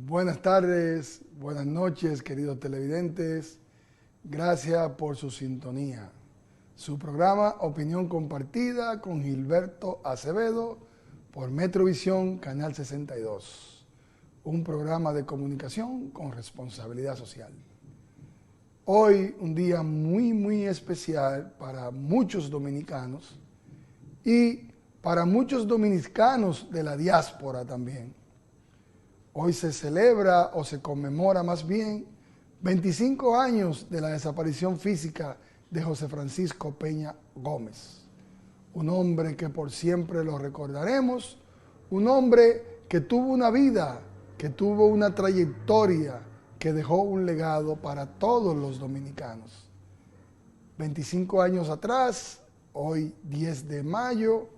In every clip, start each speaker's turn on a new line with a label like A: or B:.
A: Buenas tardes, buenas noches, queridos televidentes. Gracias por su sintonía. Su programa Opinión Compartida con Gilberto Acevedo por Metrovisión, Canal 62. Un programa de comunicación con responsabilidad social. Hoy un día muy especial para muchos dominicanos y para muchos dominicanos de la diáspora también. Hoy se celebra o se conmemora más bien 25 años de la desaparición física de José Francisco Peña Gómez. Un hombre que por siempre lo recordaremos, un hombre que tuvo una vida, que tuvo una trayectoria, que dejó un legado para todos los dominicanos. 25 años atrás, hoy 10 de mayo,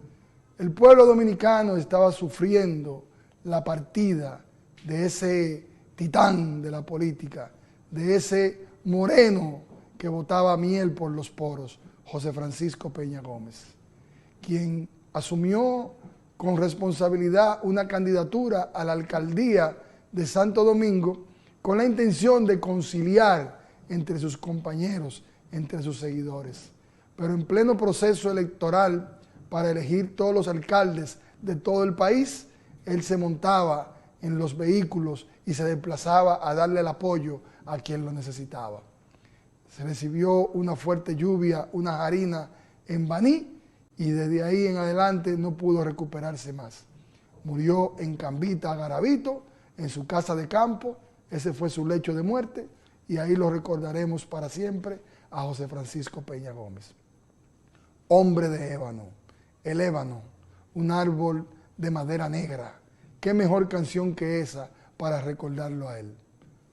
A: el pueblo dominicano estaba sufriendo la partida de ese titán de la política, de ese moreno que botaba miel por los poros, José Francisco Peña Gómez, quien asumió con responsabilidad una candidatura a la alcaldía de Santo Domingo con la intención de conciliar entre sus compañeros, entre sus seguidores. Pero en pleno proceso electoral para elegir todos los alcaldes de todo el país, él se montaba en los vehículos y se desplazaba a darle el apoyo a quien lo necesitaba. Se recibió una fuerte lluvia, una jarina en Baní y desde ahí en adelante no pudo recuperarse más. Murió en Cambita, Garavito, en su casa de campo. Ese fue su lecho de muerte y ahí lo recordaremos para siempre a José Francisco Peña Gómez. Hombre de ébano, el ébano, un árbol de madera negra. ¿Qué mejor canción que esa para recordarlo a él?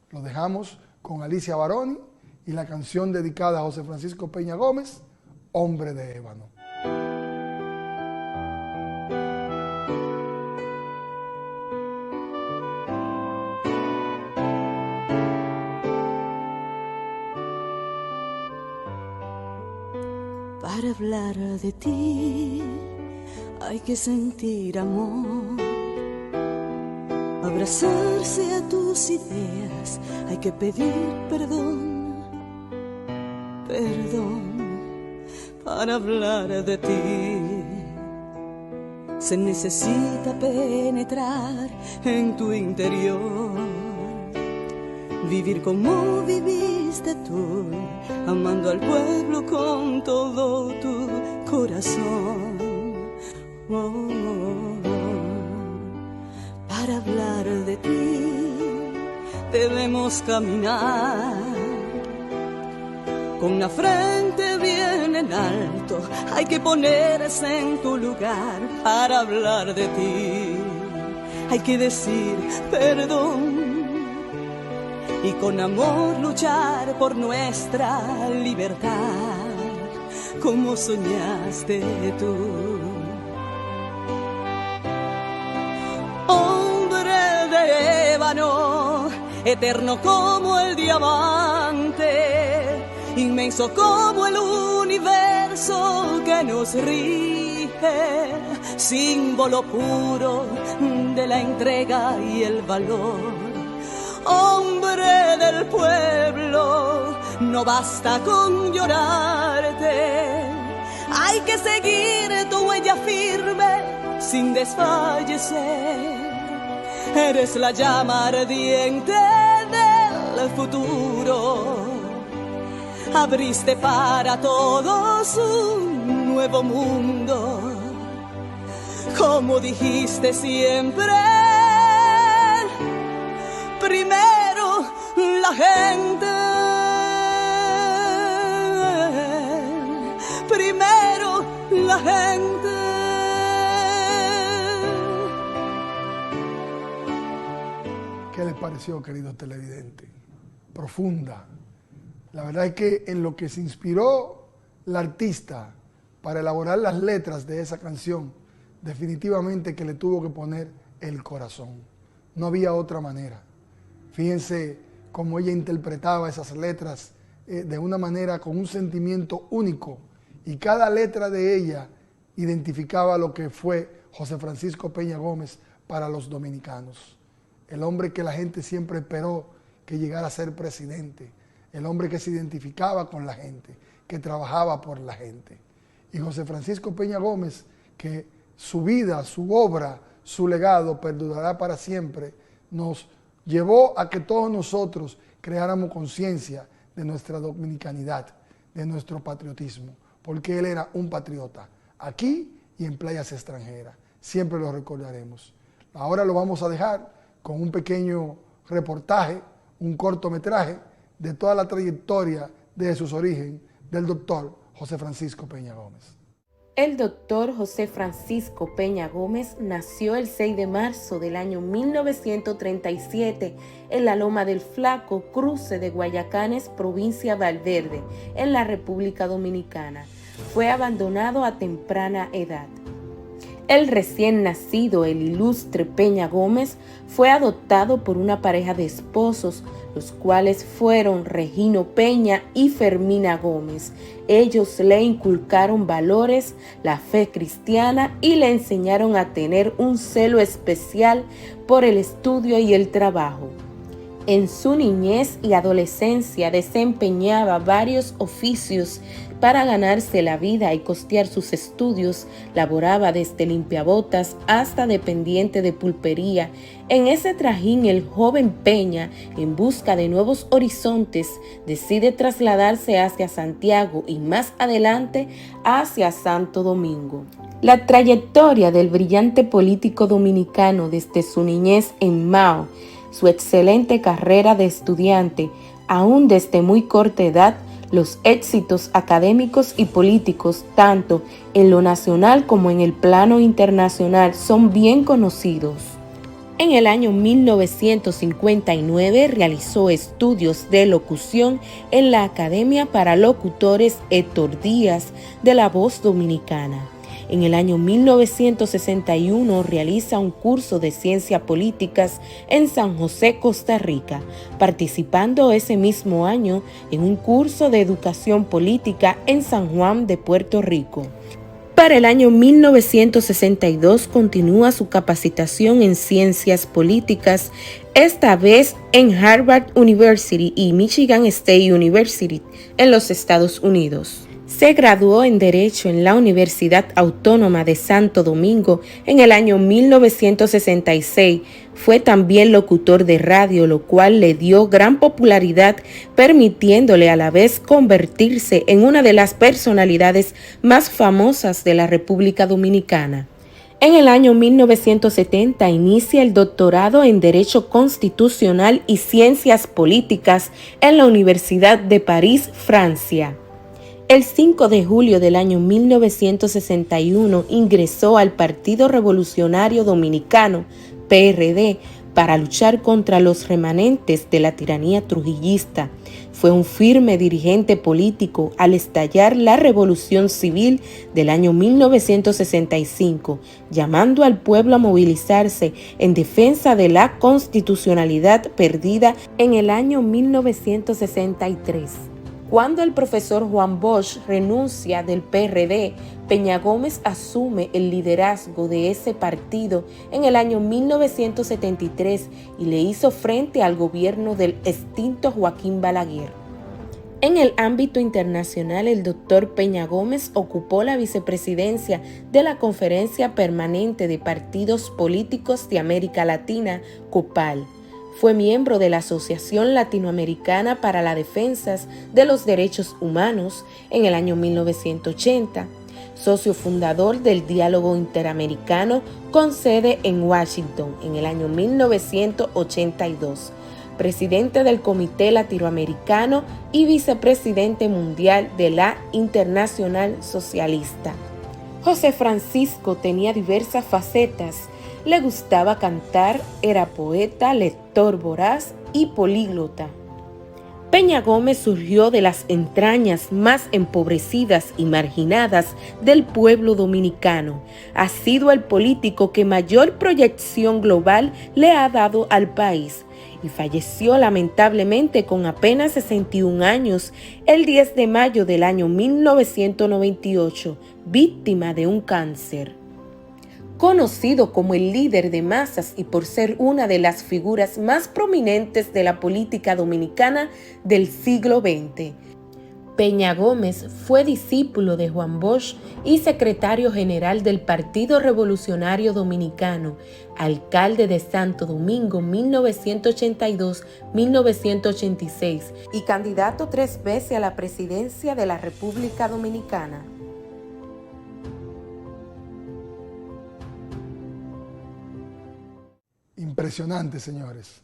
A: Lo dejamos con Alicia Baroni y la canción dedicada a José Francisco Peña Gómez, Hombre de ébano.
B: Para hablar de ti hay que sentir amor, abrazarse a tus ideas, hay que pedir perdón, perdón. Para hablar de ti se necesita penetrar en tu interior, vivir como viviste tú, amando al pueblo con todo tu corazón. Oh, oh, oh. Para hablar de ti debemos caminar con la frente bien en alto, hay que ponerse en tu lugar. Para hablar de ti hay que decir perdón y con amor luchar por nuestra libertad, como soñaste tú. Hombre de ébano, eterno como el diamante, inmenso como el universo que nos rige, símbolo puro de la entrega y el valor. Hombre del pueblo, no basta con llorarte, hay que seguir tu huella firme sin desfallecer. Eres la llama ardiente del futuro, abriste para todos un nuevo mundo, como dijiste siempre. Primero la gente, primero la gente.
A: ¿Qué les pareció, queridos televidentes? Profunda. La verdad es que en lo que se inspiró la artista para elaborar las letras de esa canción, definitivamente que le tuvo que poner el corazón. No había otra manera. Fíjense cómo ella interpretaba esas letras de una manera con un sentimiento único y cada letra de ella identificaba lo que fue José Francisco Peña Gómez para los dominicanos. el hombre que la gente siempre esperó que llegara a ser presidente, el hombre que se identificaba con la gente, que trabajaba por la gente. Y José Francisco Peña Gómez, que su vida, su obra, su legado perdurará para siempre, nos llevó a que todos nosotros creáramos conciencia de nuestra dominicanidad, de nuestro patriotismo, porque él era un patriota, aquí y en playas extranjeras. Siempre lo recordaremos. Ahora lo vamos a dejar con un pequeño reportaje, un cortometraje de toda la trayectoria de sus orígenes del doctor José Francisco Peña Gómez.
C: El doctor José Francisco Peña Gómez nació el 6 de marzo del año 1937 en la Loma del Flaco, cruce de Guayacanes, provincia Valverde, en la República Dominicana. Fue abandonado a temprana edad. El recién nacido, el ilustre Peña Gómez, fue adoptado por una pareja de esposos, los cuales fueron Regino Peña y Fermina Gómez. Ellos le inculcaron valores, la fe cristiana y le enseñaron a tener un celo especial por el estudio y el trabajo. En su niñez y adolescencia desempeñaba varios oficios para ganarse la vida y costear sus estudios. Laboraba desde limpiabotas hasta dependiente de pulpería. En ese trajín, el joven Peña, en busca de nuevos horizontes, decide trasladarse hacia Santiago y más adelante hacia Santo Domingo. La trayectoria del brillante político dominicano desde su niñez en Mao, su excelente carrera de estudiante, aún desde muy corta edad, los éxitos académicos y políticos, tanto en lo nacional como en el plano internacional, son bien conocidos. En el año 1959 realizó estudios de locución en la Academia para Locutores Héctor Díaz de La Voz Dominicana. En el año 1961 realiza un curso de Ciencias Políticas en San José, Costa Rica, participando ese mismo año en un curso de Educación Política en San Juan de Puerto Rico. Para el año 1962 continúa su capacitación en Ciencias Políticas, esta vez en Harvard University y Michigan State University en los Estados Unidos. Se graduó en Derecho en la Universidad Autónoma de Santo Domingo en el año 1966. Fue también locutor de radio, lo cual le dio gran popularidad, permitiéndole a la vez convertirse en una de las personalidades más famosas de la República Dominicana. En el año 1970 inicia el doctorado en Derecho Constitucional y Ciencias Políticas en la Universidad de París, Francia. El 5 de julio del año 1961 ingresó al Partido Revolucionario Dominicano, PRD, para luchar contra los remanentes de la tiranía trujillista. Fue un firme dirigente político al estallar la Revolución Civil del año 1965, llamando al pueblo a movilizarse en defensa de la constitucionalidad perdida en el año 1963. Cuando el profesor Juan Bosch renuncia del PRD, Peña Gómez asume el liderazgo de ese partido en el año 1973 y le hizo frente al gobierno del extinto Joaquín Balaguer. En el ámbito internacional, el doctor Peña Gómez ocupó la vicepresidencia de la Conferencia Permanente de Partidos Políticos de América Latina, COPAL. Fue miembro de la Asociación Latinoamericana para la Defensa de los Derechos Humanos en el año 1980, socio fundador del Diálogo Interamericano con sede en Washington en el año 1982, presidente del Comité Latinoamericano y vicepresidente mundial de la Internacional Socialista. José Francisco tenía diversas facetas. Le gustaba cantar, era poeta, lector voraz y políglota. Peña Gómez surgió de las entrañas más empobrecidas y marginadas del pueblo dominicano. Ha sido el político que mayor proyección global le ha dado al país y falleció lamentablemente con apenas 61 años el 10 de mayo del año 1998, víctima de un cáncer. Conocido como el líder de masas y por ser una de las figuras más prominentes de la política dominicana del siglo XX. Peña Gómez fue discípulo de Juan Bosch y secretario general del Partido Revolucionario Dominicano, alcalde de Santo Domingo 1982-1986 y candidato 3 veces a la presidencia de la República Dominicana.
A: Impresionante, señores.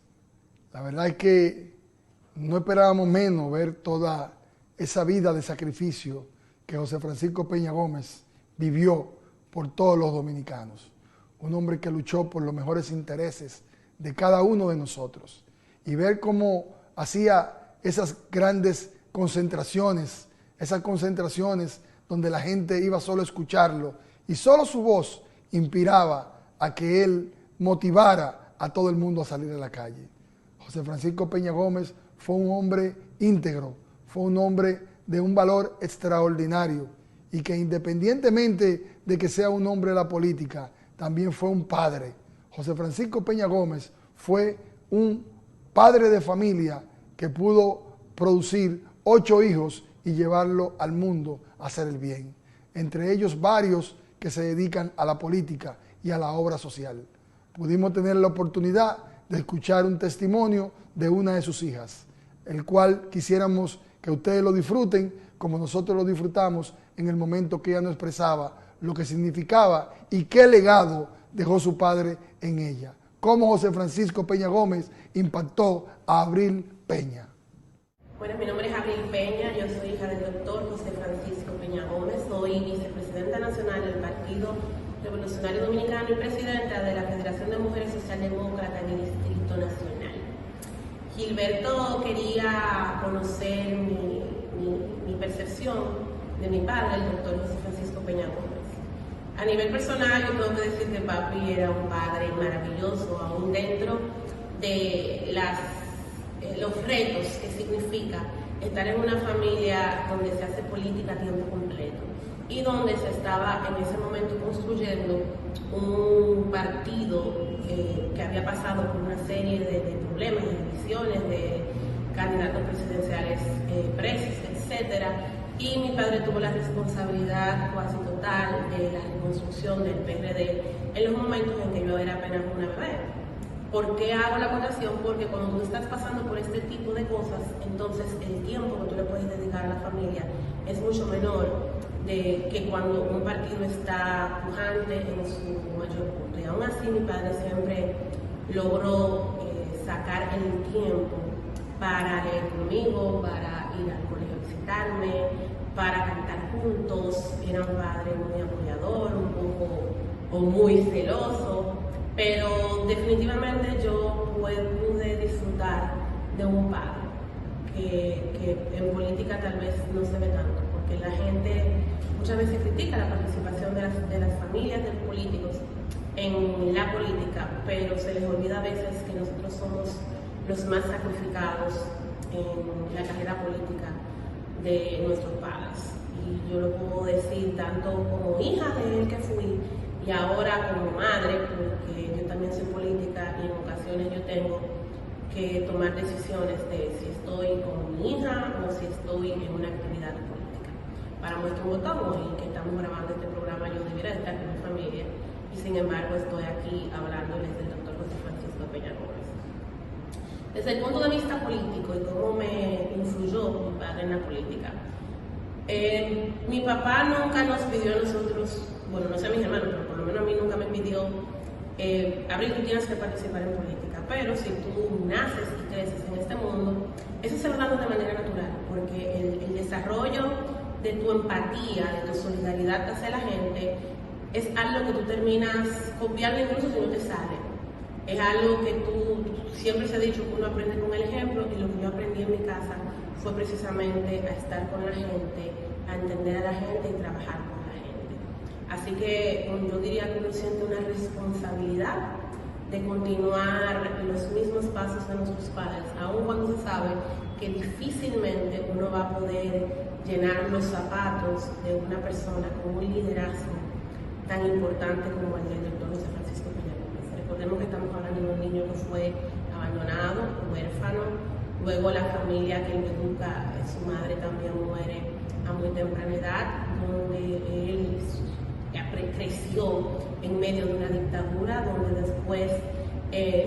A: La verdad es que no esperábamos menos ver toda esa vida de sacrificio que José Francisco Peña Gómez vivió por todos los dominicanos. Un hombre que luchó por los mejores intereses de cada uno de nosotros. Y ver cómo hacía esas grandes concentraciones, donde la gente iba solo a escucharlo y solo su voz inspiraba a que él motivara a todo el mundo a salir a la calle. José Francisco Peña Gómez fue un hombre íntegro, fue un hombre de un valor extraordinario y que independientemente de que sea un hombre de la política, también fue un padre. José Francisco Peña Gómez fue un padre de familia que pudo producir 8 hijos y llevarlo al mundo a hacer el bien. Entre ellos varios que se dedican a la política y a la obra social. Pudimos tener la oportunidad de escuchar un testimonio de una de sus hijas, el cual quisiéramos que ustedes lo disfruten como nosotros lo disfrutamos en el momento que ella nos expresaba lo que significaba y qué legado dejó su padre en ella. Cómo José Francisco Peña Gómez impactó a Abril Peña.
D: Bueno, mi nombre es Abril Peña, yo soy hija del doctor José Francisco Peña Gómez, soy vicepresidenta nacional del Partido Revolucionario Dominicano y presidenta de la Federación de Mujeres Socialdemócratas en el Distrito Nacional. Gilberto quería conocer mi percepción de mi padre, el doctor José Francisco Peña Gómez. A nivel personal, yo tengo que decir que papi era un padre maravilloso, aún dentro de los retos que significa estar en una familia donde se hace política a tiempo completo y donde se estaba en ese momento construyendo un partido que había pasado por una serie de problemas, de divisiones, de candidatos presidenciales presos, etc. Y mi padre tuvo la responsabilidad casi total de la reconstrucción del PRD en los momentos en que yo era apenas una bebé. ¿Por qué hago la acotación? Porque cuando tú estás pasando por este tipo de cosas, entonces el tiempo que tú le puedes dedicar a la familia es mucho menor que cuando un partido está pujante en su mayor punto. Y aún así mi padre siempre logró sacar el tiempo para leer conmigo, para ir al colegio a visitarme, para cantar juntos. Era un padre muy apoyador, un poco o muy celoso, pero definitivamente yo pude disfrutar de un padre que en política tal vez no se ve tanto, porque la gente muchas veces critica la participación de las familias de los políticos en la política, pero se les olvida a veces que nosotros somos los más sacrificados en la carrera política de nuestros padres. Y yo lo puedo decir tanto como hija de él que fui y ahora como madre, porque yo también soy política y en ocasiones yo tengo que tomar decisiones de si estoy con mi hija o si estoy en una actividad política. Para muestra un botón, hoy que estamos grabando este programa, yo debiera estar con mi familia y sin embargo estoy aquí hablándoles del doctor José Francisco Peña Gómez. Desde el punto de vista político y cómo me influyó mi padre en la política, mi papá nunca nos pidió a nosotros, bueno, no sé a mis hermanos, pero por lo menos a mí nunca me pidió, Abril, tú tienes que participar en política, pero si tú naces y creces en este mundo, eso se va dando de manera natural, porque el desarrollo de tu empatía, de tu solidaridad hacia la gente, es algo que tú terminas copiando incluso si no te sale. Es algo que tú, siempre se ha dicho que uno aprende con el ejemplo, y lo que yo aprendí en mi casa fue precisamente a estar con la gente, a entender a la gente y trabajar con la gente. Así que yo diría que uno siente una responsabilidad de continuar los mismos pasos de nuestros padres, aun cuando se sabe que difícilmente uno va a poder llenar los zapatos de una persona con un liderazgo tan importante como el del doctor José Francisco Peña Gómez. Recordemos que estamos hablando de un niño que fue abandonado, huérfano, luego la familia que lo educa, su madre también muere a muy temprana edad, donde él creció en medio de una dictadura, donde después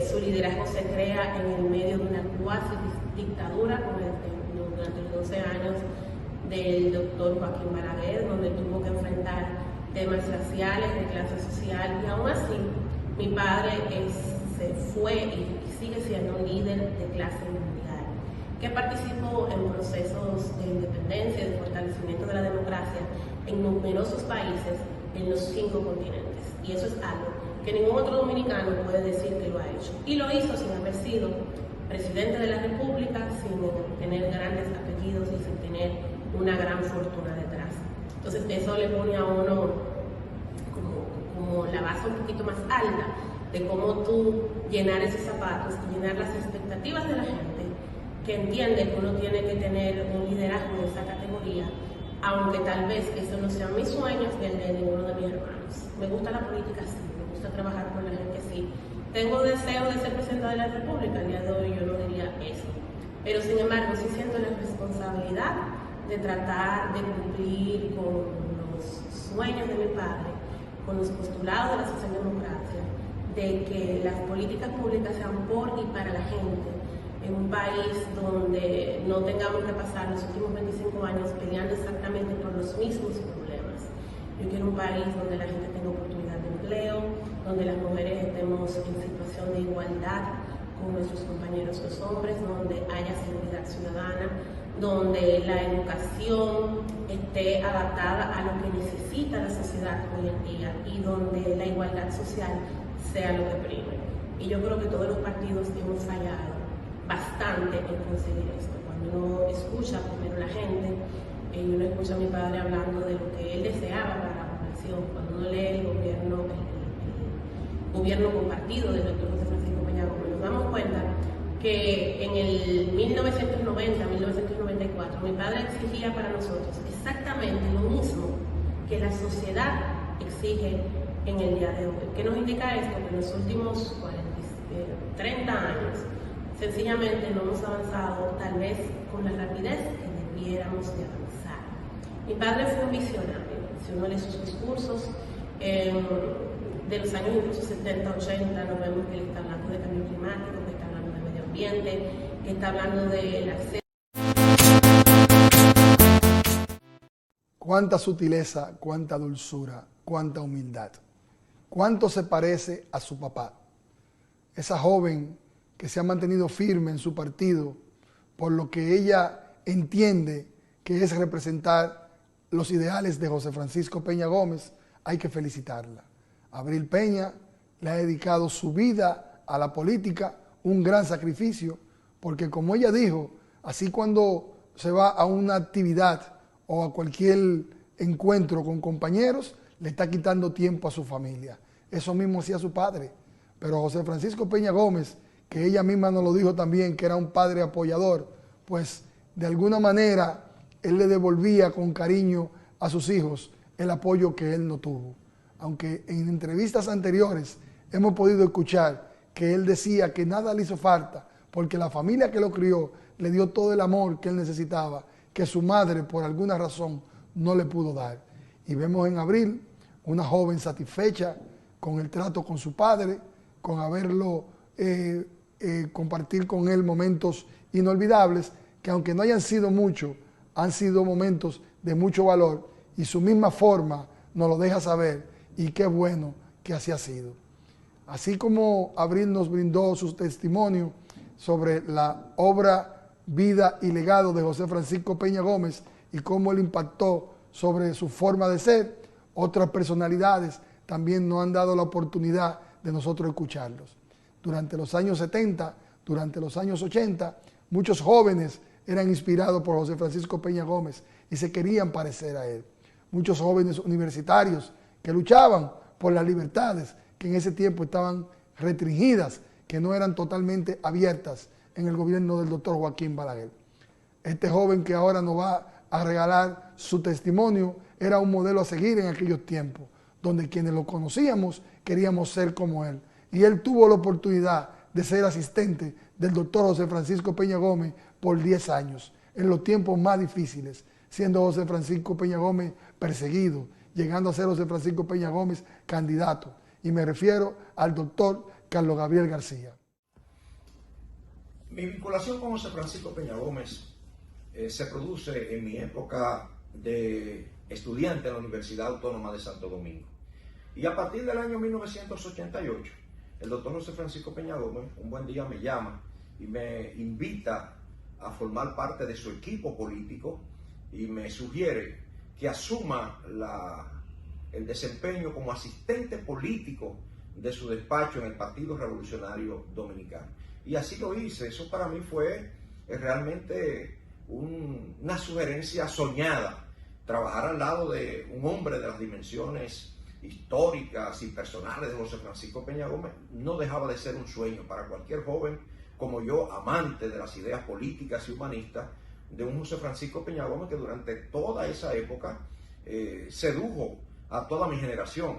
D: su liderazgo se crea en el medio de una cuasi dictadura durante los 12 años del doctor Joaquín Balaguer, donde tuvo que enfrentar temas raciales, de clase social, y aún así mi padre se fue y sigue siendo un líder de clase mundial, que participó en procesos de independencia y de fortalecimiento de la democracia en numerosos países en los 5 continentes. Y eso es algo que ningún otro dominicano puede decir que lo ha hecho. Y lo hizo sin haber sido presidente de la República, sin tener grandes apellidos y sin tener una gran fortuna detrás. Entonces eso le pone a uno como la base un poquito más alta de cómo tú llenar esos zapatos y llenar las expectativas de la gente que entiende que uno tiene que tener un liderazgo de esa categoría, aunque tal vez eso no sean mis sueños ni el de ninguno de mis hermanos. Me gusta la política, sí, me gusta trabajar con la gente, sí. Tengo deseo de ser presidenta de la República, el día de hoy yo no diría eso. Pero sin embargo, sí siento la responsabilidad de tratar de cumplir con los sueños de mi padre, con los postulados de la socialdemocracia, de que las políticas públicas sean por y para la gente, en un país donde no tengamos que pasar los últimos 25 años peleando exactamente por los mismos problemas. Yo quiero un país donde la gente tenga oportunidad de empleo, donde las mujeres estemos en situación de igualdad con nuestros compañeros los hombres, donde haya seguridad ciudadana, donde la educación esté adaptada a lo que necesita la sociedad hoy en día y donde la igualdad social sea lo que prime. Y yo creo que todos los partidos hemos fallado bastante en conseguir esto. Cuando uno escucha primero la gente, y uno escucha a mi padre hablando de lo que él deseaba para la población, cuando uno lee el gobierno compartido del doctor José Francisco Peña Gómez, nos damos cuenta que en el 1990-1994 mi padre exigía para nosotros exactamente lo mismo que la sociedad exige en el día de hoy. ¿Qué nos indica esto? Que en los últimos 30 años sencillamente no hemos avanzado tal vez con la rapidez que debiéramos de avanzar. Mi padre fue un visionario. Si uno lee sus discursos de los años incluso 70, 80, nos vemos que él está hablando de cambio climático, que está hablando de medio ambiente, que está hablando del acceso.
A: Cuánta sutileza, cuánta dulzura, cuánta humildad. Cuánto se parece a su papá. Esa joven que se ha mantenido firme en su partido por lo que ella entiende que es representar los ideales de José Francisco Peña Gómez, hay que felicitarla. Abril Peña le ha dedicado su vida a la política, un gran sacrificio, porque como ella dijo, así cuando se va a una actividad o a cualquier encuentro con compañeros, le está quitando tiempo a su familia. Eso mismo hacía su padre. Pero José Francisco Peña Gómez, que ella misma nos lo dijo también, que era un padre apoyador, pues de alguna manera él le devolvía con cariño a sus hijos el apoyo que él no tuvo. Aunque en entrevistas anteriores hemos podido escuchar que él decía que nada le hizo falta, porque la familia que lo crió le dio todo el amor que él necesitaba, que su madre por alguna razón no le pudo dar. Y vemos en Abril una joven satisfecha con el trato con su padre, con haberlo compartir con él momentos inolvidables, que aunque no hayan sido muchos, han sido momentos de mucho valor, y su misma forma nos lo deja saber, y qué bueno que así ha sido. Así como Abril nos brindó su testimonio sobre la obra, vida y legado de José Francisco Peña Gómez y cómo él impactó sobre su forma de ser, otras personalidades también nos han dado la oportunidad de nosotros escucharlos. Durante los años 70, durante los años 80, muchos jóvenes eran inspirados por José Francisco Peña Gómez y se querían parecer a él. Muchos jóvenes universitarios que luchaban por las libertades que en ese tiempo estaban restringidas, que no eran totalmente abiertas en el gobierno del doctor Joaquín Balaguer. Este joven que ahora nos va a regalar su testimonio era un modelo a seguir en aquellos tiempos, donde quienes lo conocíamos queríamos ser como él. Y él tuvo la oportunidad de ser asistente del doctor José Francisco Peña Gómez por 10 años, en los tiempos más difíciles, siendo José Francisco Peña Gómez perseguido, llegando a ser José Francisco Peña Gómez candidato. Y me refiero al doctor Carlos Gabriel García.
E: Mi vinculación con José Francisco Peña Gómez se produce en mi época de estudiante en la Universidad Autónoma de Santo Domingo. Y a partir del año 1988, el doctor José Francisco Peña Gómez un buen día me llama y me invita a formar parte de su equipo político y me sugiere que asuma el desempeño como asistente político de su despacho en el Partido Revolucionario Dominicano. Y así lo hice. Eso para mí fue realmente una sugerencia soñada. Trabajar al lado de un hombre de las dimensiones históricas y personales de José Francisco Peña Gómez no dejaba de ser un sueño para cualquier joven como yo, amante de las ideas políticas y humanistas de un José Francisco Peña Gómez que durante toda esa época sedujo a toda mi generación.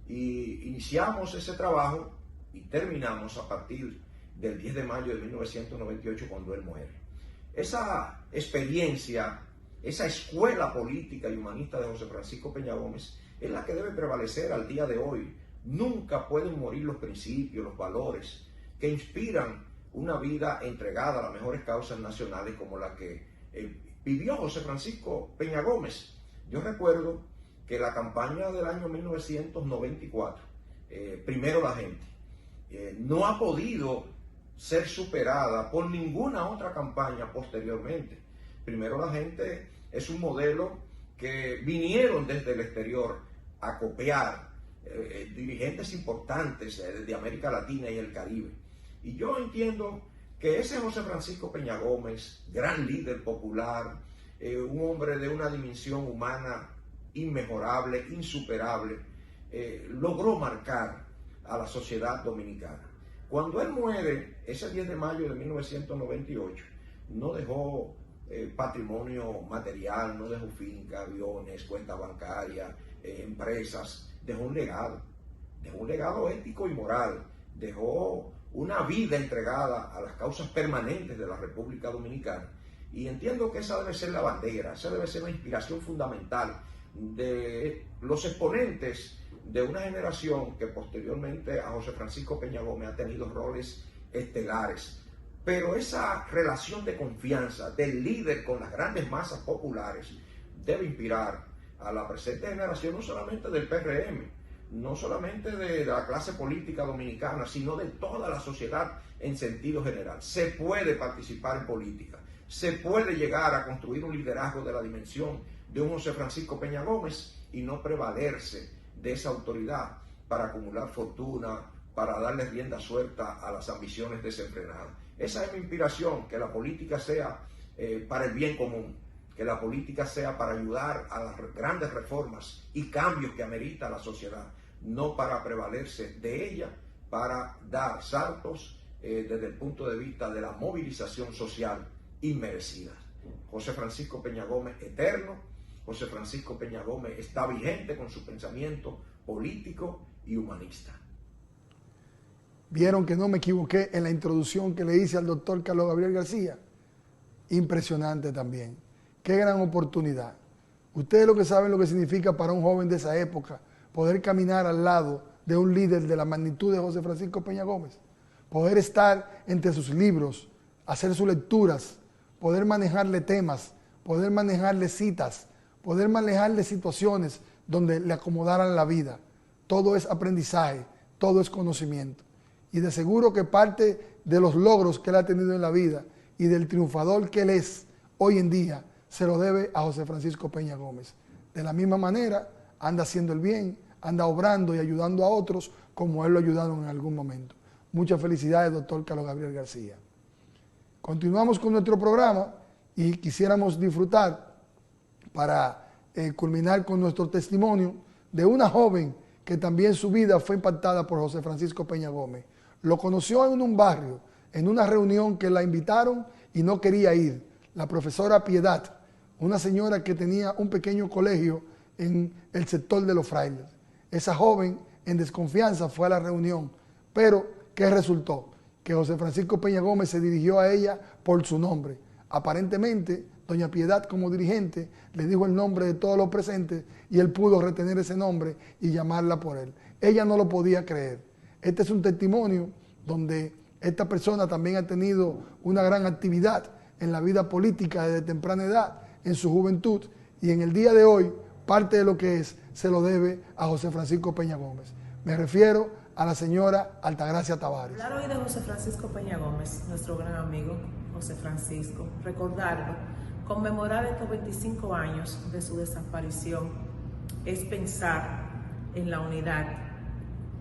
E: Y iniciamos ese trabajo y terminamos a partir del 10 de mayo de 1998 cuando él muere. Esa experiencia, esa escuela política y humanista de José Francisco Peña Gómez es la que debe prevalecer al día de hoy. Nunca pueden morir los principios, los valores que inspiran una vida entregada a las mejores causas nacionales como la que vivió José Francisco Peña Gómez. Yo recuerdo que la campaña del año 1994, Primero la Gente, no ha podido ser superada por ninguna otra campaña posteriormente. Primero la Gente es un modelo que vinieron desde el exterior a copiar dirigentes importantes de América Latina y el Caribe. Y yo entiendo que ese José Francisco Peña Gómez, gran líder popular, un hombre de una dimensión humana inmejorable, insuperable, logró marcar a la sociedad dominicana. Cuando él muere, ese 10 de mayo de 1998, no dejó patrimonio material, no dejó finca, aviones, cuentas bancarias, empresas, dejó un legado ético y moral, dejó una vida entregada a las causas permanentes de la República Dominicana. Y entiendo que esa debe ser la bandera, esa debe ser la inspiración fundamental de los exponentes de una generación que posteriormente a José Francisco Peña Gómez ha tenido roles estelares. Pero esa relación de confianza del líder con las grandes masas populares debe inspirar a la presente generación, no solamente del PRM, no solamente de la clase política dominicana, sino de toda la sociedad en sentido general. Se puede participar en política, se puede llegar a construir un liderazgo de la dimensión de un José Francisco Peña Gómez y no prevalerse de esa autoridad para acumular fortuna, para darle rienda suelta a las ambiciones desenfrenadas. Esa es mi inspiración, que la política sea para el bien común, que la política sea para ayudar a las grandes reformas y cambios que amerita la sociedad, no para prevalerse de ella, para dar saltos desde el punto de vista de la movilización social inmerecida. José Francisco Peña Gómez eterno, José Francisco Peña Gómez está vigente con su pensamiento político y humanista.
A: Vieron que no me equivoqué en la introducción que le hice al doctor Carlos Gabriel García. Impresionante también. Qué gran oportunidad. Ustedes lo que saben lo que significa para un joven de esa época poder caminar al lado de un líder de la magnitud de José Francisco Peña Gómez, poder estar entre sus libros, hacer sus lecturas, poder manejarle temas, poder manejarle citas, poder manejarle situaciones donde le acomodaran la vida. Todo es aprendizaje, todo es conocimiento. Y de seguro que parte de los logros que él ha tenido en la vida y del triunfador que él es hoy en día, se lo debe a José Francisco Peña Gómez. De la misma manera, anda haciendo el bien, anda obrando y ayudando a otros como él lo ayudaron en algún momento. Muchas felicidades, doctor Carlos Gabriel García. Continuamos con nuestro programa y quisiéramos disfrutar para culminar con nuestro testimonio de una joven que también su vida fue impactada por José Francisco Peña Gómez. Lo conoció en un barrio, en una reunión que la invitaron y no quería ir. La profesora Piedad, una señora que tenía un pequeño colegio en el sector de los frailes. esa joven en desconfianza fue a la reunión, pero ¿qué resultó? Que José Francisco Peña Gómez se dirigió a ella por su nombre. Aparentemente, doña Piedad como dirigente le dijo el nombre de todos los presentes y él pudo retener ese nombre y llamarla por él. Ella no lo podía creer. Este es un testimonio donde esta persona también ha tenido una gran actividad en la vida política desde temprana edad, en su juventud, y en el día de hoy, parte de lo que es, se lo debe a José Francisco Peña Gómez. Me refiero a la señora Altagracia Tavares.
F: Hablar hoy de José Francisco Peña Gómez, nuestro gran amigo José Francisco, recordarlo, conmemorar estos 25 años de su desaparición, es pensar en la unidad,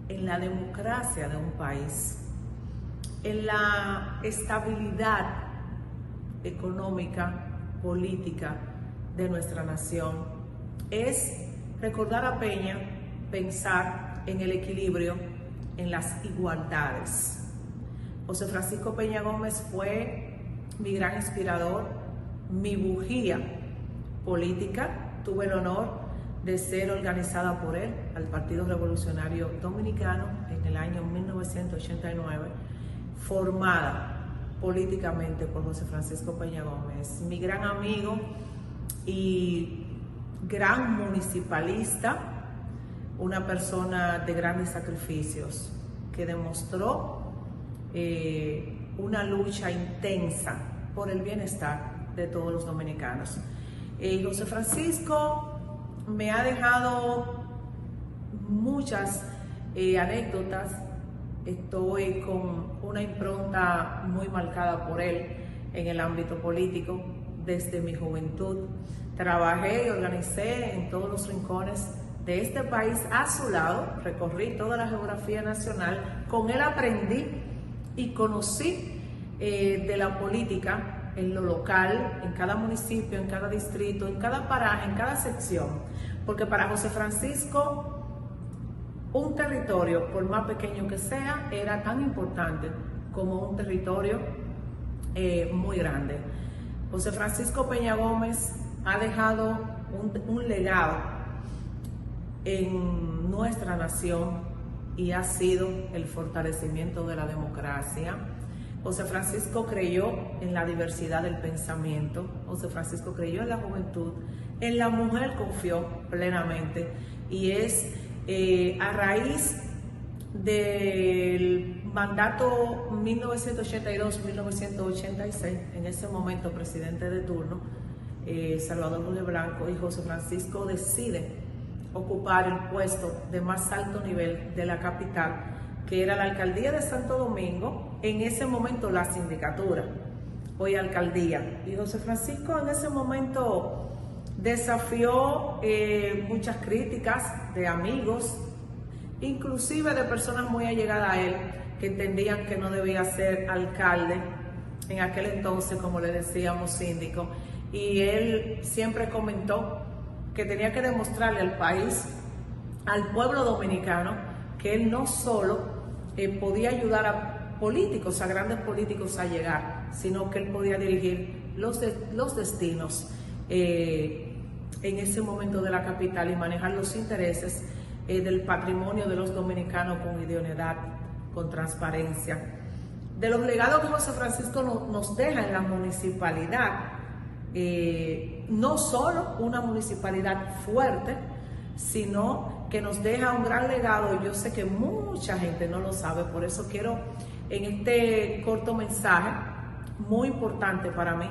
F: en la democracia de un país, en la estabilidad económica, política de nuestra nación. Es recordar a Peña, pensar en el equilibrio, en las igualdades. José Francisco Peña Gómez fue mi gran inspirador, mi bujía política. Tuve el honor de ser organizada por él al Partido Revolucionario Dominicano en el año 1989, formada políticamente por José Francisco Peña Gómez, mi gran amigo y gran municipalista, una persona de grandes sacrificios que demostró una lucha intensa por el bienestar de todos los dominicanos. José Francisco me ha dejado muchas anécdotas. Estoy con una impronta muy marcada por él en el ámbito político desde mi juventud. Trabajé y organicé en todos los rincones de este país a su lado, recorrí toda la geografía nacional, con él aprendí y conocí de la política en lo local, en cada municipio, en cada distrito, en cada paraje, en cada sección, porque para José Francisco un territorio, por más pequeño que sea, era tan importante como un territorio muy grande. José Francisco Peña Gómez ha dejado un legado en nuestra nación y ha sido el fortalecimiento de la democracia. José Francisco creyó en la diversidad del pensamiento. José Francisco creyó en la juventud. En la mujer confió plenamente y es a raíz del mandato 1982-1986, en ese momento presidente de turno, Salvador Jorge Blanco, y José Francisco decide ocupar el puesto de más alto nivel de la capital, que era la alcaldía de Santo Domingo, en ese momento la sindicatura, hoy alcaldía. Y José Francisco en ese momento desafió muchas críticas de amigos, inclusive de personas muy allegadas a él, que entendían que no debía ser alcalde, en aquel entonces, como le decíamos, síndico. Y él siempre comentó que tenía que demostrarle al país, al pueblo dominicano, que él no solo podía ayudar a políticos, a grandes políticos a llegar, sino que él podía dirigir los destinos en ese momento de la capital y manejar los intereses del patrimonio de los dominicanos con idoneidad, con transparencia. De los legados que José Francisco nos deja en la municipalidad, no solo una municipalidad fuerte, sino que nos deja un gran legado. Yo sé que mucha gente no lo sabe, por eso quiero en este corto mensaje, muy importante para mí,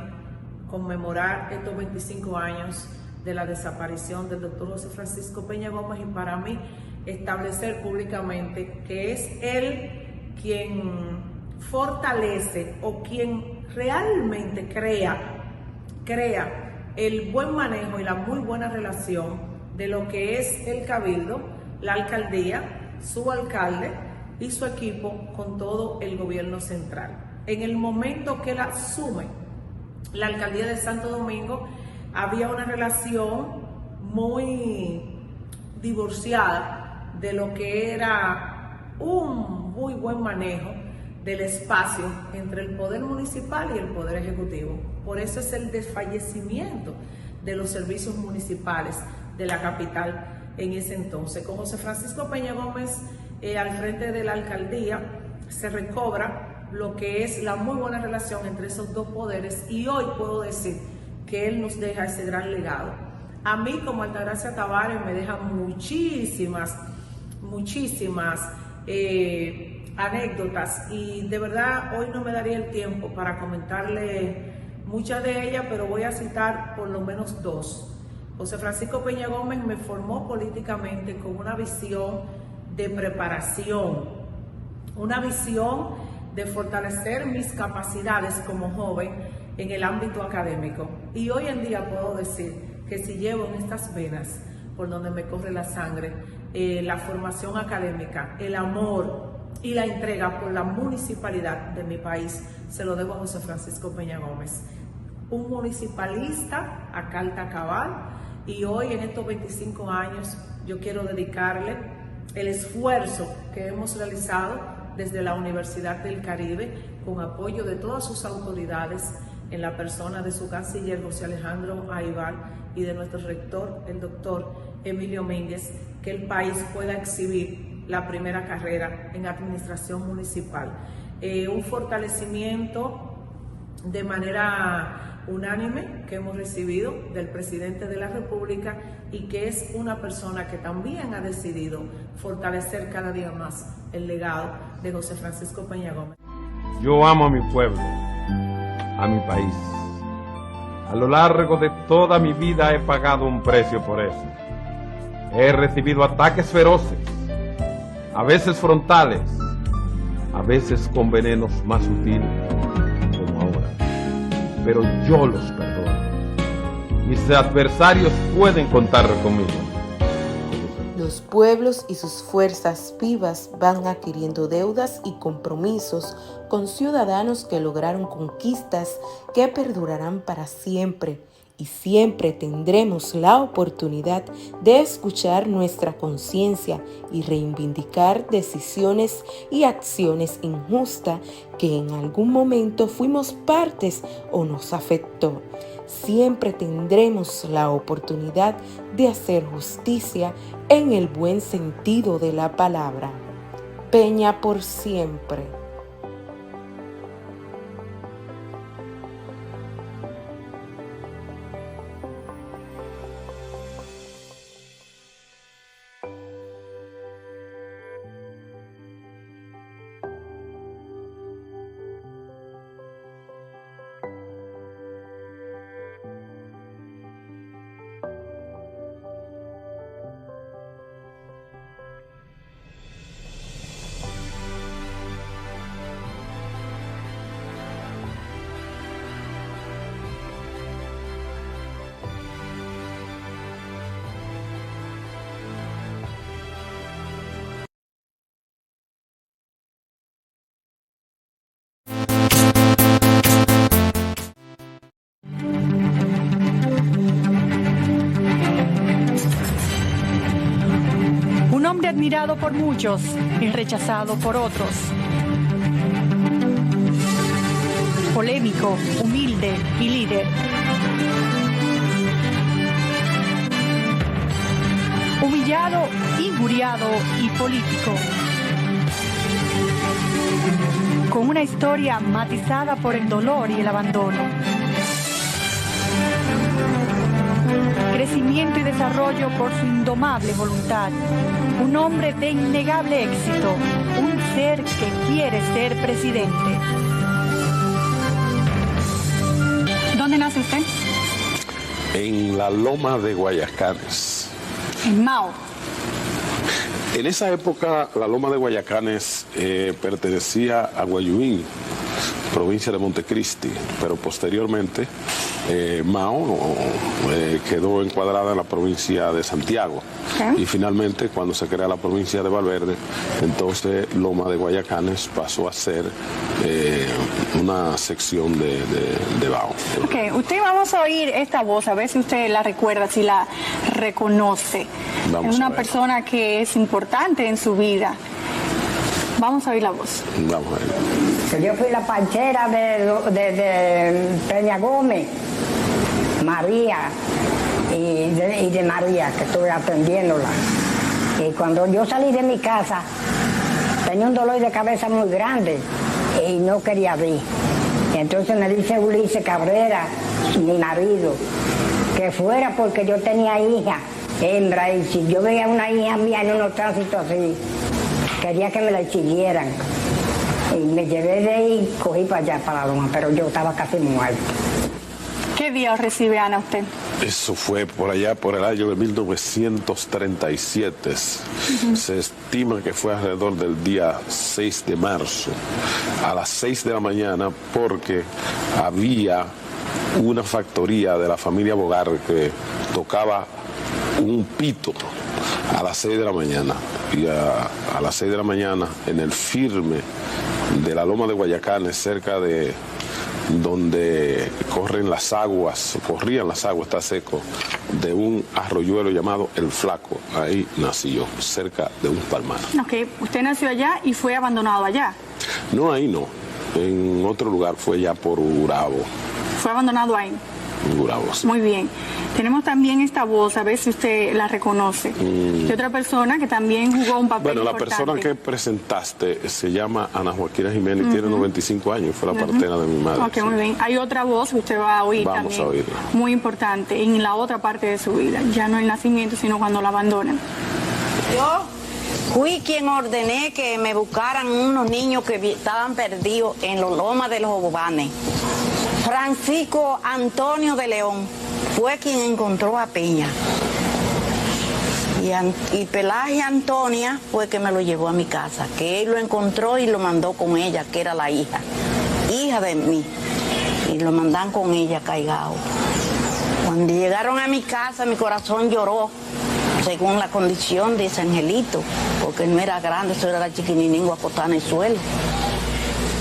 F: conmemorar estos 25 años de la desaparición del doctor José Francisco Peña Gómez, y para mí establecer públicamente que es él quien fortalece o quien realmente crea el buen manejo y la muy buena relación de lo que es el cabildo, la alcaldía, su alcalde y su equipo con todo el gobierno central. En el momento que él asume la alcaldía de Santo Domingo, había una relación muy divorciada de lo que era un muy buen manejo del espacio entre el poder municipal y el poder ejecutivo. Por eso es el desfallecimiento de los servicios municipales de la capital en ese entonces. Con José Francisco Peña Gómez al frente de la alcaldía se recobra lo que es la muy buena relación entre esos dos poderes, y hoy puedo decir que él nos deja ese gran legado. A mí, como Altagracia Tavares, me deja muchísimas anécdotas, y de verdad hoy no me daría el tiempo para comentarle muchas de ellas, pero voy a citar por lo menos dos. José Francisco Peña Gómez me formó políticamente con una visión de preparación, una visión de fortalecer mis capacidades como joven en el ámbito académico. Y hoy en día puedo decir que si llevo en estas venas, por donde me corre la sangre, la formación académica, el amor y la entrega por la municipalidad de mi país, se lo debo a José Francisco Peña Gómez, un municipalista a carta cabal, y hoy en estos 25 años yo quiero dedicarle el esfuerzo que hemos realizado desde la Universidad del Caribe, con apoyo de todas sus autoridades, en la persona de su canciller José Alejandro Aybar y de nuestro rector, el doctor Emilio Mínguez, que el país pueda exhibir la primera carrera en administración municipal. Un fortalecimiento de manera unánime que hemos recibido del presidente de la República, y que es una persona que también ha decidido fortalecer cada día más el legado de José Francisco Peña Gómez.
G: Yo amo a mi pueblo, a mi país. A lo largo de toda mi vida he pagado un precio por eso. He recibido ataques feroces, a veces frontales, a veces con venenos más sutiles, como ahora. Pero yo los perdono. Mis adversarios pueden contar conmigo.
C: Los pueblos y sus fuerzas vivas van adquiriendo deudas y compromisos con ciudadanos que lograron conquistas que perdurarán para siempre, y siempre tendremos la oportunidad de escuchar nuestra conciencia y reivindicar decisiones y acciones injustas que en algún momento fuimos partes o nos afectó. Siempre tendremos la oportunidad de hacer justicia en el buen sentido de la palabra. Peña por siempre.
H: Un hombre admirado por muchos y rechazado por otros. Polémico, humilde y líder. Humillado, injuriado y político. Con una historia matizada por el dolor y el abandono. Crecimiento y desarrollo por su indomable voluntad. Un hombre de innegable éxito. Un ser que quiere ser presidente. ¿Dónde nace usted?
I: En la Loma de Guayacanes.
H: En Mao.
I: En esa época, la Loma de Guayacanes pertenecía a Guayuín, provincia de Montecristi, pero posteriormente Mao quedó encuadrada en la provincia de Santiago. Y finalmente, cuando se crea la provincia de Valverde, entonces Loma de Guayacanes pasó a ser una sección de Bao.
H: Ok, usted vamos a oír esta voz, a ver si usted la recuerda, si la reconoce. Es una persona que es importante en su vida. Vamos a oír la voz.
I: Vamos a ver.
J: Yo fui la panchera de Peña Gómez, María, y de María, que estuve atendiéndola. Y cuando yo salí de mi casa, tenía un dolor de cabeza muy grande y no quería ir. Y entonces me dice Ulises Cabrera, mi marido, que fuera porque yo tenía hija, hembra, y si yo veía una hija mía en unos tránsitos así, quería que me la exhibieran. Y me llevé de ahí y cogí para allá, para la loma, pero yo estaba casi muerto.
H: ¿Qué día recibe Ana usted?
I: Eso fue por allá, por el año de 1937. Se estima que fue alrededor del día 6 de marzo, a las 6 de la mañana, porque había una factoría de la familia Bogar que tocaba un pito a las 6 de la mañana. Y a las 6 de la mañana, en el firme de la loma de Guayacanes, cerca de donde corrían las aguas, está seco, de un arroyuelo llamado El Flaco. Ahí nací yo, cerca de un palmar.
H: Ok, usted nació allá y fue abandonado allá.
I: No, ahí no. En otro lugar, fue ya por Urabo.
H: Fue abandonado ahí.
I: Urabo, sí.
H: Muy bien. Tenemos también esta voz, a ver si usted la reconoce, de otra persona que también jugó un papel importante.
I: Bueno, la persona que presentaste se llama Ana Joaquina Jiménez, tiene 95 años, fue la partera de mi madre.
H: Ok, muy bien. Hay otra voz que usted va a oír
I: Vamos
H: también,
I: a oírla.
H: muy importante, en la otra parte de su vida, ya no el nacimiento, sino cuando la abandonan.
K: Yo fui quien ordené que me buscaran unos niños que estaban perdidos en los lomas de los Obobanes. Francisco Antonio de León fue quien encontró a Peña. Y Pelagia Antonia fue que me lo llevó a mi casa, que él lo encontró y lo mandó con ella, que era la hija de mí. Y lo mandan con ella caigado. Cuando llegaron a mi casa, mi corazón lloró, según la condición de ese angelito, porque no era grande, eso era la chiquininingo acostada en el suelo.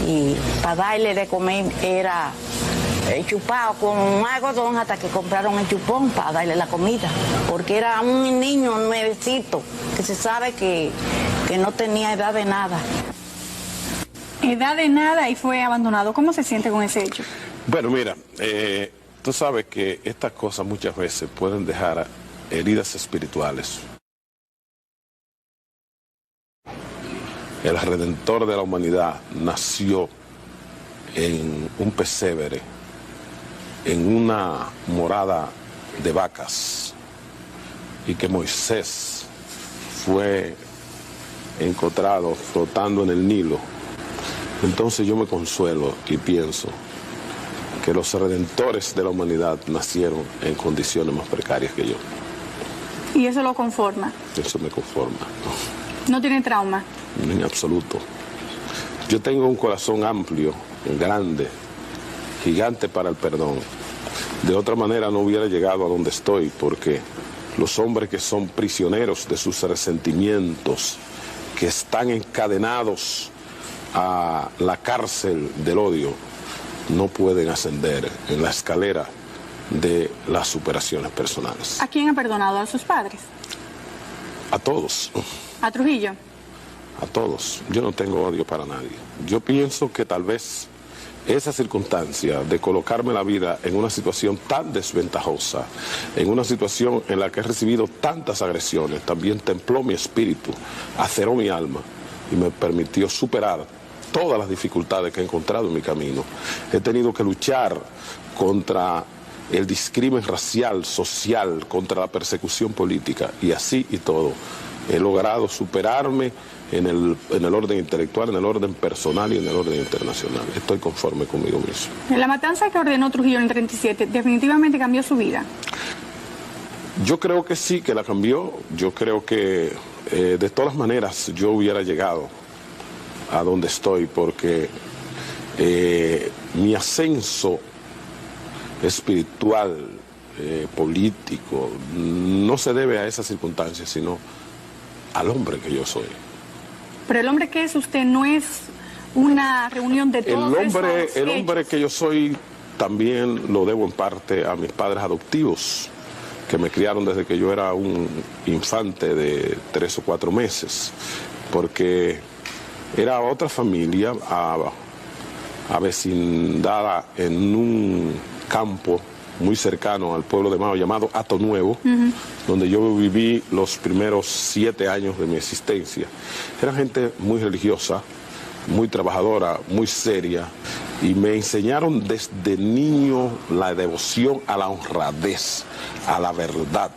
K: Y para darle de comer era chupado con un algodón hasta que compraron el chupón para darle la comida, porque era un niño nuevecito que se sabe que no tenía edad de nada.
H: Edad de nada y fue abandonado. ¿Cómo se siente con ese hecho?
I: Bueno, mira, tú sabes que estas cosas muchas veces pueden dejar heridas espirituales. El Redentor de la humanidad nació en un pesebre, en una morada de vacas, y que Moisés fue encontrado flotando en el Nilo. Entonces yo me consuelo y pienso que los redentores de la humanidad nacieron en condiciones más precarias que yo.
H: ¿Y eso lo conforma?
I: Eso me conforma.
H: ¿No tiene trauma?
I: En absoluto. Yo tengo un corazón amplio, grande, gigante para el perdón. De otra manera no hubiera llegado a donde estoy, porque los hombres que son prisioneros de sus resentimientos, que están encadenados a la cárcel del odio, no pueden ascender en la escalera de las superaciones personales.
H: ¿A quién ha perdonado? ¿A sus padres?
I: A todos.
H: ¿A Trujillo?
I: A todos. Yo no tengo odio para nadie. Yo pienso que tal vez esa circunstancia de colocarme la vida en una situación tan desventajosa, en una situación en la que he recibido tantas agresiones, también templó mi espíritu, aceró mi alma y me permitió superar todas las dificultades que he encontrado en mi camino. He tenido que luchar contra el discrimen racial, social, contra la persecución política, y así y todo he logrado superarme en el orden intelectual, en el orden personal y en el orden internacional. Estoy conforme conmigo mismo.
H: La matanza que ordenó Trujillo en el 37 definitivamente cambió su vida.
I: Yo creo que sí, que la cambió. Yo creo que de todas maneras yo hubiera llegado a donde estoy, porque mi ascenso espiritual, político, no se debe a esas circunstancias, sino al hombre que yo soy.
H: Pero el hombre que es usted no es una reunión de todos
I: el hombre que yo soy también lo debo en parte a mis padres adoptivos, que me criaron desde que yo era un infante de 3 o 4 meses, porque era otra familia avecindada en un campo muy cercano al pueblo de Mao llamado Hato Nuevo, donde yo viví los primeros 7 años de mi existencia. Era gente muy religiosa, muy trabajadora, muy seria, y me enseñaron desde niño la devoción a la honradez, a la verdad.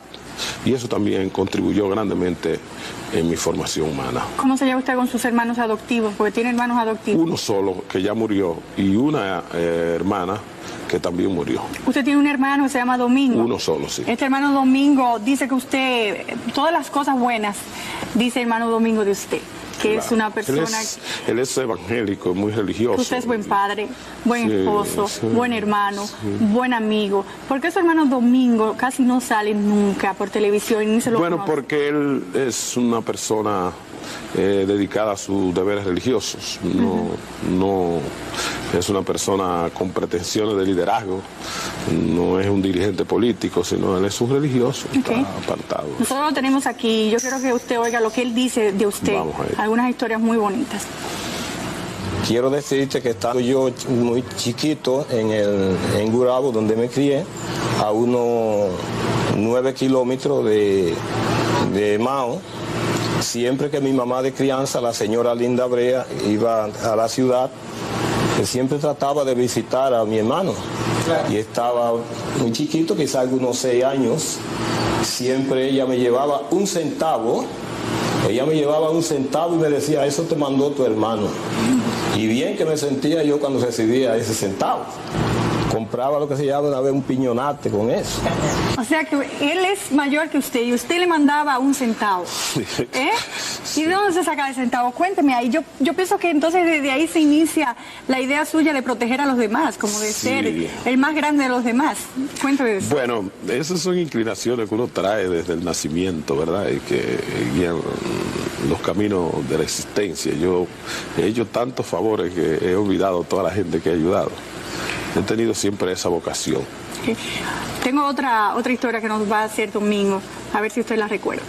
I: Y eso también contribuyó grandemente en mi formación humana.
H: ¿Cómo se lleva usted con sus hermanos adoptivos? Porque tiene hermanos adoptivos.
I: Uno solo, que ya murió, y una hermana que también murió.
H: Usted tiene un hermano que se llama Domingo.
I: Uno solo, sí.
H: Este hermano Domingo dice que usted, todas las cosas buenas, dice hermano Domingo de usted, que claro, es una persona...
I: Él es evangélico, muy religioso.
H: Usted es buen padre, buen esposo, buen hermano, buen amigo. ¿Por qué su hermano Domingo casi no sale nunca por televisión y ni se lo conoce?
I: Porque él es una persona dedicada a sus deberes religiosos. No es una persona con pretensiones de liderazgo, no es un dirigente político, sino él es un religioso, está apartado.
H: Nosotros lo tenemos aquí, yo quiero que usted oiga lo que él dice de usted, algunas historias muy bonitas.
L: Quiero decirte que estando yo muy chiquito en Gurabo, donde me crié, a unos 9 kilómetros de Mao, siempre que mi mamá de crianza, la señora Linda Brea, iba a la ciudad, siempre trataba de visitar a mi hermano. Y estaba muy chiquito, quizás algunos 6 años. Siempre ella me llevaba 1 centavo. Ella me llevaba 1 centavo y me decía, eso te mandó tu hermano. Y bien que me sentía yo cuando recibía ese centavo. Compraba lo que se llama una vez un piñonate con eso.
H: O sea que él es mayor que usted y usted le mandaba 1 centavo. ¿Y de dónde se saca el centavo? Cuénteme ahí. Yo pienso que entonces desde ahí se inicia la idea suya de proteger a los demás, como de ser el más grande de los demás. Cuénteme eso.
I: Bueno, esas son inclinaciones que uno trae desde el nacimiento, ¿verdad? Y que guían los caminos de la existencia. Yo he hecho tantos favores que he olvidado a toda la gente que he ayudado. He tenido siempre esa vocación.
H: Tengo otra historia que nos va a hacer Domingo, a ver si usted la recuerda.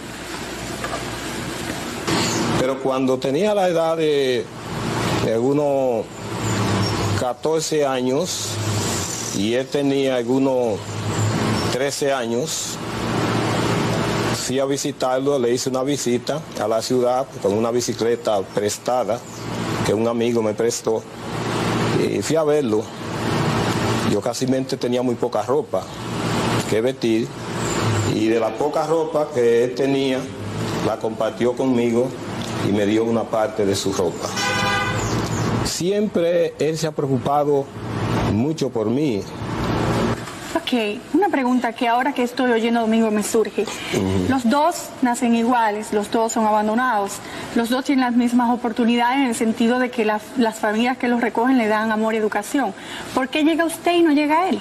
L: Pero cuando tenía la edad de algunos 14 años y él tenía algunos 13 años, fui a visitarlo, le hice una visita a la ciudad con una bicicleta prestada que un amigo me prestó y fui a verlo. Yo casi tenía muy poca ropa que vestir y de la poca ropa que él tenía la compartió conmigo y me dio una parte de su ropa. Siempre él se ha preocupado mucho por mí.
H: Ok, una pregunta que ahora que estoy oyendo Domingo me surge. Los dos nacen iguales, los dos son abandonados, los dos tienen las mismas oportunidades en el sentido de que las familias que los recogen le dan amor y educación. ¿Por qué llega usted y no llega él?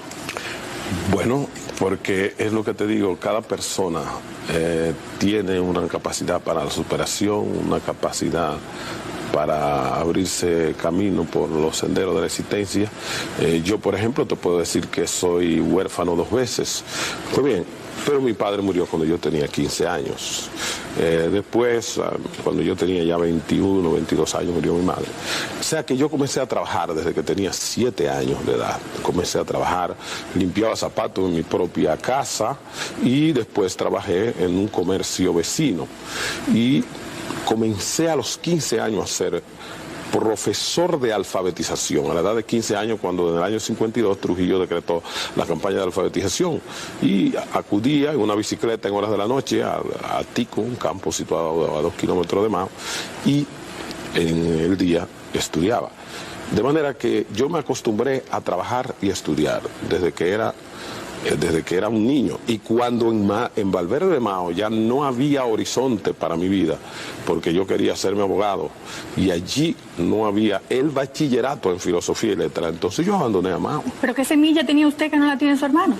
I: Bueno, porque es lo que te digo, cada persona tiene una capacidad para la superación, una capacidad para abrirse camino por los senderos de la existencia. Yo, por ejemplo, te puedo decir que soy huérfano 2 veces. Pues bien, pero mi padre murió cuando yo tenía 15 años. Después, cuando yo tenía ya 21, 22 años, murió mi madre. O sea que yo comencé a trabajar desde que tenía 7 años de edad. Comencé a trabajar, limpiaba zapatos en mi propia casa y después trabajé en un comercio vecino. Y comencé a los 15 años a ser profesor de alfabetización, a la edad de 15 años, cuando en el año 52 Trujillo decretó la campaña de alfabetización, y acudía en una bicicleta en horas de la noche a Tico, un campo situado a 2 kilómetros de Mao, y en el día estudiaba. De manera que yo me acostumbré a trabajar y a estudiar desde que era un niño, y cuando en Valverde de Mao ya no había horizonte para mi vida, porque yo quería hacerme abogado, y allí no había el bachillerato en filosofía y letras, entonces yo abandoné a Mao.
H: ¿Pero qué semilla tenía usted que no la tiene su hermano?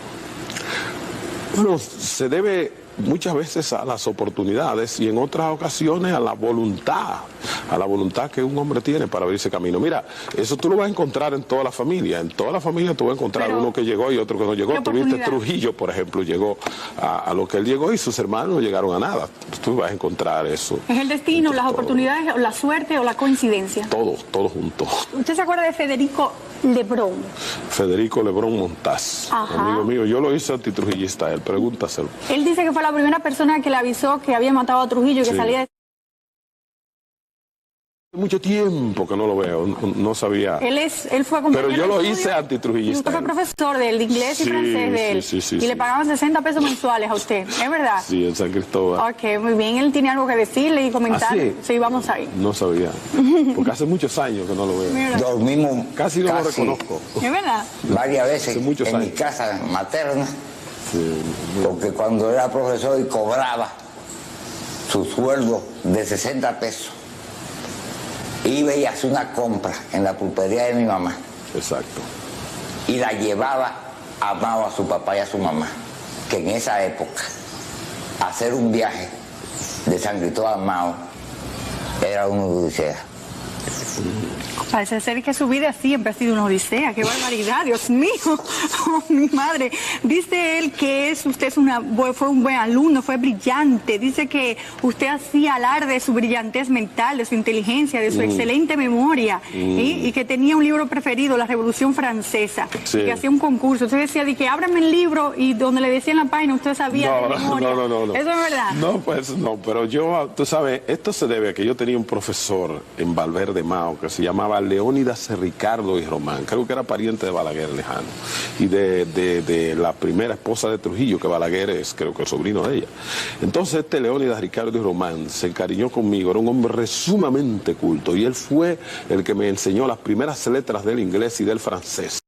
I: Bueno, se debe muchas veces a las oportunidades y en otras ocasiones a la voluntad que un hombre tiene para abrirse camino. Mira, eso tú lo vas a encontrar en toda la familia. En toda la familia tú vas a encontrar uno que llegó y otro que no llegó. Tuviste Trujillo, por ejemplo, llegó a lo que él llegó y sus hermanos no llegaron a nada. Tú vas a encontrar eso.
H: ¿Es el destino, las oportunidades, o la suerte o la coincidencia?
I: Todo junto.
H: ¿Usted se acuerda de Federico Lebrón.
I: Federico Lebrón Montaz,
H: Ajá.
I: amigo mío. Yo lo hice antitrujillista, él, pregúntaselo.
H: Él dice que fue la primera persona que le avisó que había matado a Trujillo y que
I: Sí.
H: salía de...
I: Mucho tiempo que no lo veo, no sabía.
H: Él fue
I: Pero yo lo
H: de
I: hice
H: estudio.
I: antitrujillista.
H: Y usted fue profesor de él, de inglés y
I: Sí,
H: francés de él.
I: sí,
H: y le pagaban 60 pesos mensuales a usted, ¿es verdad?
I: Sí, en San Cristóbal.
H: Ok, muy bien. Él tiene algo que decirle y comentar.
I: ¿Ah, sí?
H: Sí, vamos ahí.
I: No sabía. Porque hace muchos años que no lo veo.
H: Mira.
M: Dormimos
I: Casi no lo reconozco.
H: ¿Es verdad?
M: varias veces
I: muchos
M: en mi
I: años.
M: casa materna,
I: Sí.
M: porque cuando era profesor y cobraba su sueldo de 60 pesos, iba y hacía una compra en la pulpería de mi mamá
I: Exacto.
M: y la llevaba a Mao, a su papá y a su mamá, que en esa época hacer un viaje de San Cristóbal a Mao era una odisea.
H: Parece ser que su vida siempre ha sido una odisea. ¡Qué barbaridad! ¡Dios mío! ¡Oh, mi madre! Dice él que fue un buen alumno, fue brillante. Dice que usted hacía alarde de su brillantez mental, de su inteligencia, de su excelente memoria. Y que tenía un libro preferido, La Revolución Francesa.
I: Sí.
H: Y que hacía un concurso. Usted decía de que ábrame el libro y donde le decían la página usted sabía de memoria.
I: No.
H: ¿Eso es verdad?
I: No, pues no, pero yo, tú sabes, esto se debe a que yo tenía un profesor en Valverde Mao que se llamaba Leónidas Ricardo y Román, creo que era pariente de Balaguer lejano, y de la primera esposa de Trujillo, que Balaguer es, creo que el sobrino de ella. Entonces este Leónidas Ricardo y Román se encariñó conmigo, era un hombre sumamente culto, y él fue el que me enseñó las primeras letras del inglés y del francés.